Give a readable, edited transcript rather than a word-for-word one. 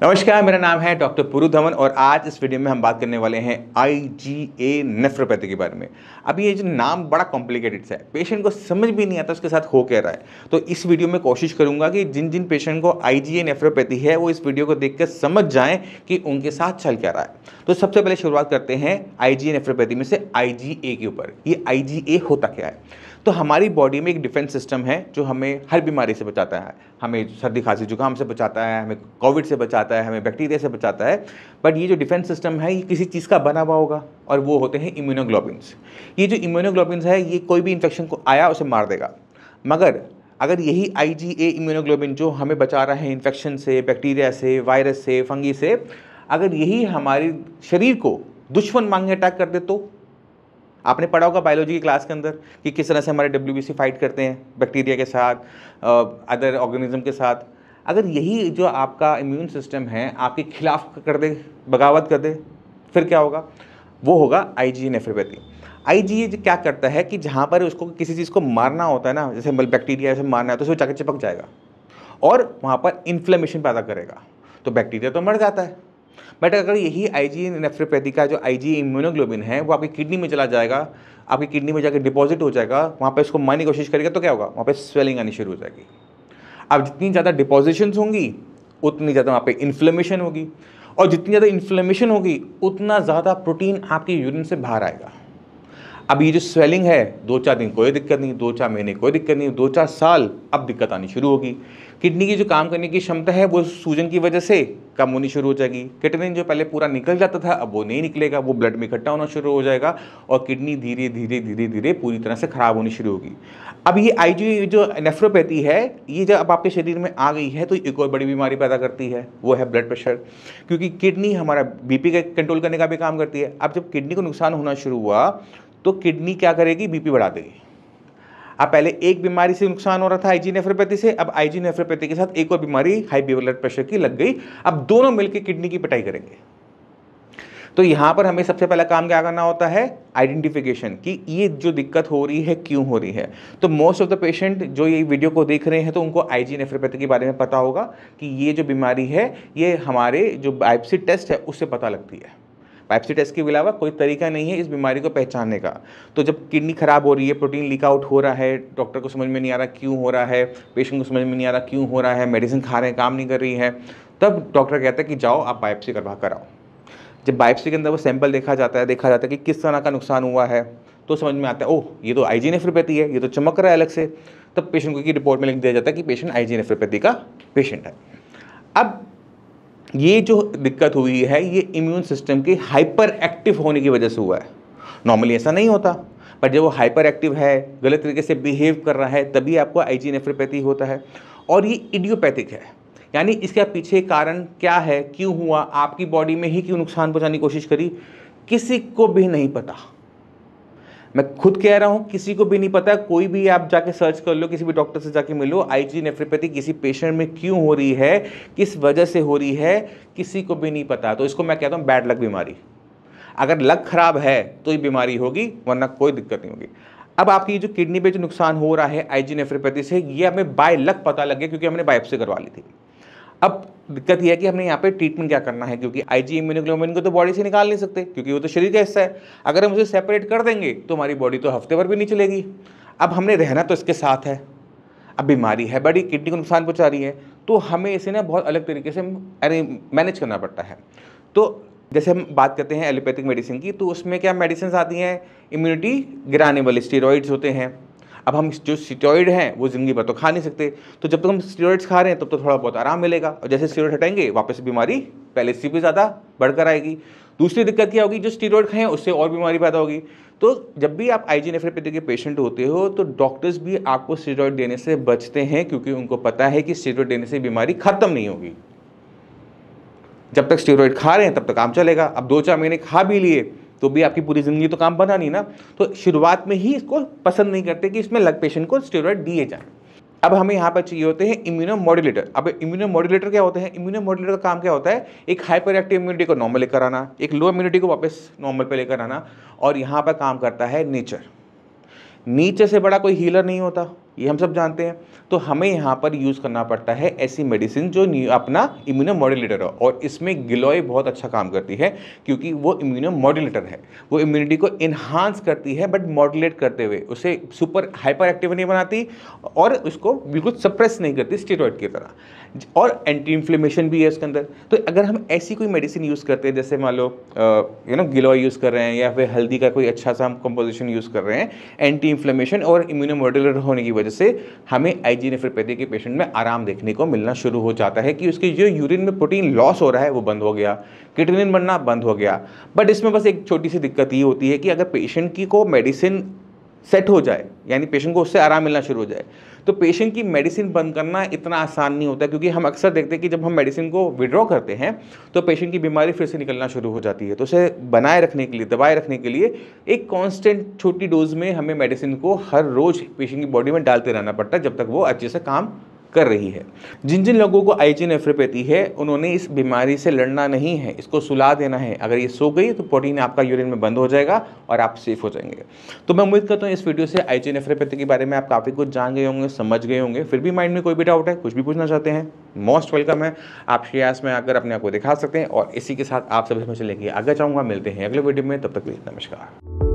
नमस्कार, मेरा नाम है डॉक्टर पुरु धवन और आज इस वीडियो में हम बात करने वाले हैं आईजीए नेफ्रोपैथी के बारे में। अब ये जो नाम बड़ा कॉम्प्लिकेटेड सा है, पेशेंट को समझ भी नहीं आता उसके साथ हो क्या रहा है। तो इस वीडियो में कोशिश करूंगा कि जिन जिन पेशेंट को आईजीए नेफ्रोपैथी है वो इस वीडियो को देखकर समझ जाएं कि उनके साथ चल क्या रहा है। तो सबसे पहले शुरुआत करते हैं आईजीए नेफ्रोपैथी में से आईजीए के ऊपर। ये आईजीए होता क्या है? तो हमारी बॉडी में एक डिफेंस सिस्टम है जो हमें हर बीमारी से बचाता है। हमें सर्दी खांसी जुकाम से बचाता है, हमें कोविड से बचाता है, हमें बैक्टीरिया से बचाता है। बट ये जो डिफेंस सिस्टम है ये किसी चीज़ का बना हुआ होगा और वो होते हैं इम्यूनोग्लोबिन्स। ये जो इम्यूनोग्लोबिन्स है ये कोई भी इन्फेक्शन को आया उसे मार देगा। मगर अगर यही आईजीए इम्यूनोग्लोबिन जो हमें बचा रहा है इन्फेक्शन से, बैक्टीरिया से, वायरस से, फंगी से, अगर यही हमारे शरीर को दुश्मन मांगने अटैक कर दे तो आपने पढ़ा होगा बायोलॉजी की क्लास के अंदर कि किस तरह से हमारे डब्ल्यूबीसी फाइट करते हैं बैक्टीरिया के साथ, अदर ऑर्गेनिज्म के साथ। अगर यही जो आपका इम्यून सिस्टम है आपके खिलाफ कर दे, बगावत कर दे, फिर क्या होगा? वो होगा आईजीए नेफ्रोपैथी। आईजीए क्या करता है कि जहाँ पर उसको किसी चीज़ को मारना होता है ना, जैसे बैक्टीरिया से मारना है तो उसको जाकर चिपक जाएगा और वहाँ पर इन्फ्लेमेशन पैदा करेगा, तो बैक्टीरिया तो मर जाता है। बट अगर यही आईजीए नेफ्रोपैथी का जो आईजीए इम्यूनोग्लोबिन है वो आपकी किडनी में चला जाएगा, आपकी किडनी में जाकर डिपॉजिट हो जाएगा, वहाँ पे इसको मारने की कोशिश करेगा तो क्या होगा? वहाँ पे स्वेलिंग आनी शुरू हो जाएगी। अब जितनी ज़्यादा डिपॉजिशंस होंगी उतनी ज़्यादा वहाँ पे इन्फ्लेमेशन होगी, और जितनी ज़्यादा इन्फ्लेमेशन होगी उतना ज़्यादा प्रोटीन आपके यूरिन से बाहर आएगा। अब ये जो स्वेलिंग है 2-4 दिन कोई दिक्कत नहीं, 2-4 महीने कोई दिक्कत नहीं, 2-4 साल अब दिक्कत आनी शुरू होगी। किडनी की जो काम करने की क्षमता है वो सूजन की वजह से कम होनी शुरू हो जाएगी। किडनी जो पहले पूरा निकल जाता था अब वो नहीं निकलेगा, वो ब्लड में इकट्ठा होना शुरू हो जाएगा और किडनी धीरे धीरे धीरे धीरे पूरी तरह से खराब होनी शुरू होगी। अब ये आईजीए जो नेफ्रोपैथी है ये जब अब आपके शरीर में आ गई है तो एक और बड़ी बीमारी पैदा करती है, वो है ब्लड प्रेशर। क्योंकि किडनी हमारा बीपी का कंट्रोल करने का भी काम करती है। अब जब किडनी को नुकसान होना शुरू हुआ तो किडनी क्या करेगी? बीपी बढ़ा देगी। अब पहले एक बीमारी से नुकसान हो रहा था आईजीए नेफ्रोपैथी से, अब आईजीए नेफ्रोपैथी के साथ एक और बीमारी हाई ब्लड प्रेशर की लग गई। अब दोनों मिलकर किडनी की पिटाई करेंगे। तो यहां पर हमें सबसे पहला काम क्या करना होता है? आइडेंटिफिकेशन, कि ये जो दिक्कत हो रही है क्यों हो रही है। तो मोस्ट ऑफ द पेशेंट जो ये वीडियो को देख रहे हैं तो उनको आईजीए नेफ्रोपैथी के बारे में पता होगा कि ये जो बीमारी है ये हमारे जो बायोप्सी टेस्ट है उससे पता लगती है। बायोप्सी टेस्ट के अलावा कोई तरीका नहीं है इस बीमारी को पहचानने का। तो जब किडनी खराब हो रही है, प्रोटीन लीक आउट हो रहा है, डॉक्टर को समझ में नहीं आ रहा क्यों हो रहा है, पेशेंट को समझ में नहीं आ रहा क्यों हो रहा है, मेडिसिन खा रहे हैं काम नहीं कर रही है, तब डॉक्टर कहता है कि जाओ आप बायोप्सी करवा कर आओ। जब बायोप्सी के अंदर वो सैंपल देखा जाता है कि किस तरह का नुकसान हुआ है, तो समझ में आता है ओह ये तो आईजीए नेफ्रोपैथी है, ये तो चमक रहा है अलग से। तब पेशेंट को की रिपोर्ट में लिख दिया जाता है कि पेशेंट आईजीए नेफ्रोपैथी का पेशेंट है। अब ये जो दिक्कत हुई है ये इम्यून सिस्टम के हाइपर एक्टिव होने की वजह से हुआ है। नॉर्मली ऐसा नहीं होता, पर जब वो हाइपर एक्टिव है, गलत तरीके से बिहेव कर रहा है, तभी आपको आईजीए नेफ्रोपैथी होता है। और ये इडियोपैथिक है, यानी इसके पीछे कारण क्या है, क्यों हुआ, आपकी बॉडी में ही क्यों नुकसान पहुंचाने की कोशिश करी, किसी को भी नहीं पता। मैं खुद कह रहा हूं किसी को भी नहीं पता। कोई भी आप जाके सर्च कर लो, किसी भी डॉक्टर से जाके मिलो, आईजीए नेफ्रोपैथी किसी पेशेंट में क्यों हो रही है, किस वजह से हो रही है, किसी को भी नहीं पता। तो इसको मैं कहता हूं बैड लक बीमारी। अगर लक खराब है तो ये बीमारी होगी, वरना कोई दिक्कत नहीं होगी। अब आपकी जो किडनी पे जो नुकसान हो रहा है आईजीए नेफ्रोपैथी से, ये हमें बाय लक पता लग गया क्योंकि हमने बायोप्सी करवा ली थी। अब दिक्कत यह है कि हमने यहाँ पे ट्रीटमेंट क्या करना है, क्योंकि आईजीए इम्यूनोग्लोबिन को तो बॉडी से निकाल नहीं सकते क्योंकि वो तो शरीर का हिस्सा है। अगर हम उसे सेपरेट कर देंगे तो हमारी बॉडी तो हफ्ते भर भी नहीं चलेगी। अब हमने रहना तो इसके साथ है। अब बीमारी है बड़ी, किडनी को नुकसान पहुँचा रही है, तो हमें इसे ना बहुत अलग तरीके से मैनेज करना पड़ता है। तो जैसे हम बात करते हैं एलोपैथिक मेडिसिन की, तो उसमें क्या मेडिसिन आती हैं इम्यूनिटी गिराने वाले, स्टेरॉइड्स होते हैं। अब हम जो स्टेरॉइड हैं वो ज़िंदगी भर तो खा नहीं सकते, तो जब तक हम स्टेरॉइड्स खा रहे हैं तब तो थोड़ा बहुत आराम मिलेगा, और जैसे स्टेरॉइड हटाएंगे वापस बीमारी पहले से भी ज़्यादा बढ़कर आएगी। दूसरी दिक्कत क्या होगी, जो स्टेरॉइड खाएं उससे और बीमारी पैदा होगी। तो जब भी आप आईजीए नेफ्रोपैथी के पेशेंट होते हो तो डॉक्टर्स भी आपको स्टेरॉइड देने से बचते हैं, क्योंकि उनको पता है कि स्टेरॉइड देने से बीमारी खत्म नहीं होगी। जब तक स्टेरॉइड खा रहे हैं तब तक काम चलेगा। अब 2-4 महीने खा भी लिए तो भी आपकी पूरी ज़िंदगी तो काम बना नहीं ना। तो शुरुआत में ही इसको पसंद नहीं करते कि इसमें लग पेशेंट को स्टेरॉइड दिए जाएं। अब हमें यहाँ पर चाहिए होते हैं इम्यूनोमॉड्यूलेटर। अब इम्यूनोमॉड्यूलेटर क्या होते हैं? इम्यूनोमॉड्यूलेटर का काम क्या होता है? एक हाइपर एक्टिव इम्यूनिटी को नॉर्मल लेकर आना, एक लो इम्यूनिटी को वापस नॉर्मल पे लेकर आना। और यहाँ पर काम करता है नेचर। नेचर से बड़ा कोई हीलर नहीं होता। ये हम सब जानते हैं। तो हमें यहाँ पर यूज़ करना पड़ता है ऐसी मेडिसिन जो अपना इम्यूनोमॉड्यूलेटर हो, और इसमें गिलोय बहुत अच्छा काम करती है क्योंकि वो इम्यूनोमॉड्यूलेटर है। वो इम्यूनिटी को इन्हांस करती है बट मॉड्यूलेट करते हुए, उसे सुपर हाइपर एक्टिव नहीं बनाती और उसको बिल्कुल सप्रेस नहीं करती स्टेरॉइड की तरह, और एंटी इन्फ्लेमेशन भी है इसके अंदर। तो अगर हम ऐसी कोई मेडिसिन यूज़ करते हैं, जैसे मान लो गिलोय यूज़ कर रहे हैं या फिर हल्दी का कोई अच्छा सा हम कंपोजिशन यूज़ कर रहे हैं, एंटी इन्फ्लेमेशन और इम्यूनोमॉड्यूलेटर होने की वजह से हमें आईजी नेफ्रोपैथी के पेशेंट में आराम देखने को मिलना शुरू हो जाता है कि उसके जो यूरिन में प्रोटीन लॉस हो रहा है वो बंद हो गया, क्रिएटिनिन बनना बंद हो गया। बट इसमें बस एक छोटी सी दिक्कत ये होती है कि अगर पेशेंट की को मेडिसिन सेट हो जाए, यानी पेशेंट को उससे आराम मिलना शुरू हो जाए, तो पेशेंट की मेडिसिन बंद करना इतना आसान नहीं होता, क्योंकि हम अक्सर देखते हैं कि जब हम मेडिसिन को विड्रॉ करते हैं तो पेशेंट की बीमारी फिर से निकलना शुरू हो जाती है। तो उसे बनाए रखने के लिए, दबाए रखने के लिए एक कांस्टेंट छोटी डोज में हमें मेडिसिन को हर रोज पेशेंट की बॉडी में डालते रहना पड़ता है जब तक वो अच्छे से काम कर रही है। जिन जिन लोगों को आईजी नेफ्रोपैथी है उन्होंने इस बीमारी से लड़ना नहीं है, इसको सुला देना है। अगर ये सो गई तो प्रोटीन आपका यूरिन में बंद हो जाएगा और आप सेफ हो जाएंगे। तो मैं उम्मीद करता हूँ इस वीडियो से आईजी नेफ्रोपैथी के बारे में आप काफ़ी कुछ जान गए होंगे, समझ गए होंगे। फिर भी माइंड में कोई भी डाउट है, कुछ भी पूछना चाहते हैं, मोस्ट वेलकम है। आप श्रेयास में आकर अपने आप को दिखा सकते हैं। और इसी के साथ आप सभी से लेके आगे चाहूँगा। मिलते हैं अगले वीडियो में, तब तक के लिए नमस्कार।